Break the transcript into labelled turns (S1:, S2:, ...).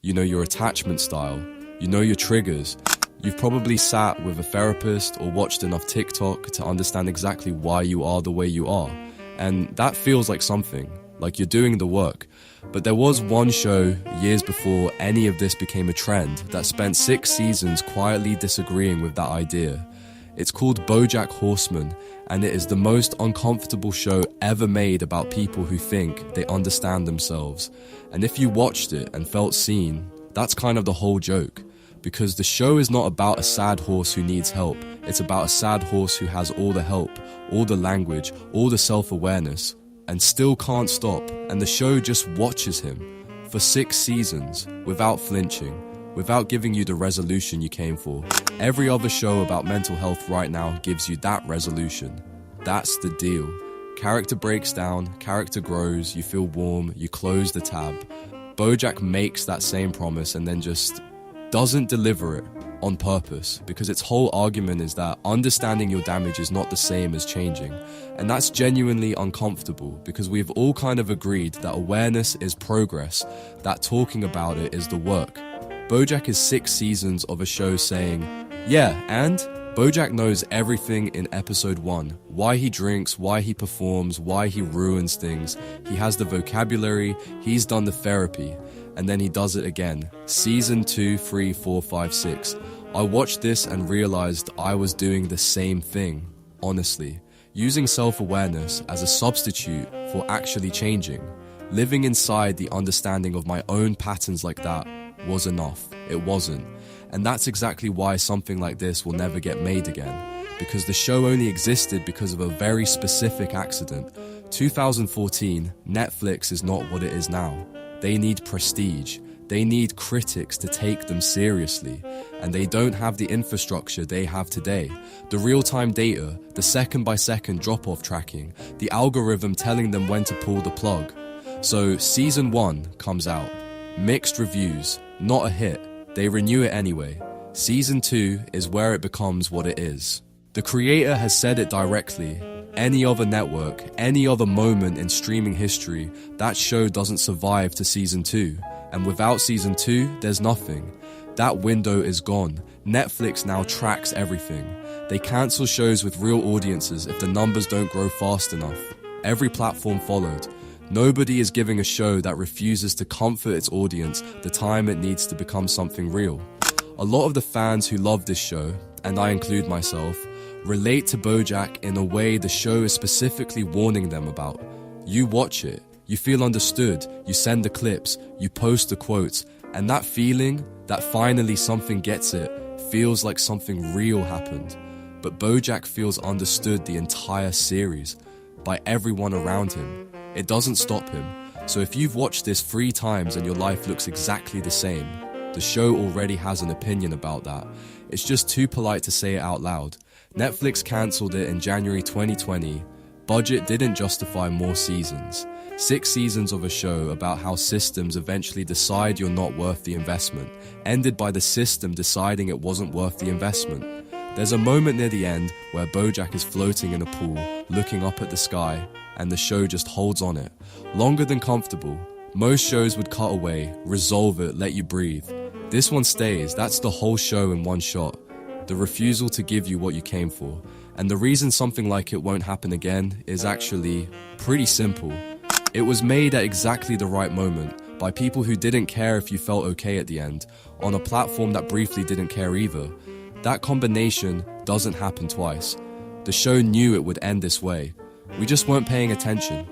S1: You know your attachment style. You know your triggers. You've probably sat with a therapist or watched enough TikTok to understand exactly why you are the way you are. And that feels like something, like you're doing the work. But there was one show years before any of this became a trend that spent 6 seasons quietly disagreeing with that idea. It's called Bojack Horseman, and it is the most uncomfortable show ever made about people who think they understand themselves. And if you watched it and felt seen, that's kind of the whole joke. Because the show is not about a sad horse who needs help. It's about a sad horse who has all the help, all the language, all the self-awareness, and still can't stop. And the show just watches him for 6 seasons without flinching, without giving you the resolution you came for. Every other show about mental health right now gives you that resolution. That's the deal. Character breaks down, character grows, you feel warm, you close the tab. Bojack makes that same promise and then just doesn't deliver it on purpose, because its whole argument is that understanding your damage is not the same as changing. And that's genuinely uncomfortable, because we've all kind of agreed that awareness is progress, that talking about it is the work. Bojack is 6 seasons of a show saying, yeah, and Bojack knows everything in episode 1. Why he drinks, why he performs, why he ruins things. He has the vocabulary, he's done the therapy. And then he does it again. Season 2, 3, 4, 5, 6. I watched this and realized I was doing the same thing, honestly. Using self-awareness as a substitute for actually changing. Living inside the understanding of my own patterns like that was enough. It wasn't. And that's exactly why something like this will never get made again. Because the show only existed because of a very specific accident. 2014, Netflix is not what it is now. They need prestige. They need critics to take them seriously. And they don't have the infrastructure they have today. The real-time data, the second-by-second drop-off tracking, the algorithm telling them when to pull the plug. So season 1 comes out. Mixed reviews, not a hit. They renew it anyway. Season 2 is where it becomes what it is. The creator has said it directly. Any other network, any other moment in streaming history, that show doesn't survive to season 2. And without season 2, there's nothing. That window is gone. Netflix now tracks everything. They cancel shows with real audiences if the numbers don't grow fast enough. Every platform followed. Nobody is giving a show that refuses to comfort its audience the time it needs to become something real. A lot of the fans who love this show, and I include myself, relate to Bojack in a way the show is specifically warning them about. You watch it, you feel understood, you send the clips, you post the quotes, and that feeling, that finally something gets it, feels like something real happened. But Bojack feels understood the entire series, by everyone around him. It doesn't stop him. So if you've watched this 3 times and your life looks exactly the same, the show already has an opinion about that. It's just too polite to say it out loud. Netflix cancelled it in January 2020. Budget didn't justify more seasons. 6 seasons of a show about how systems eventually decide you're not worth the investment, ended by the system deciding it wasn't worth the investment. There's a moment near the end where Bojack is floating in a pool, looking up at the sky, and the show just holds on it. Longer than comfortable. Most shows would cut away, resolve it, let you breathe. This one stays. That's the whole show in one shot. The refusal to give you what you came for. And the reason something like it won't happen again is actually pretty simple. It was made at exactly the right moment, by people who didn't care if you felt okay at the end, on a platform that briefly didn't care either. That combination doesn't happen twice. The show knew it would end this way. We just weren't paying attention.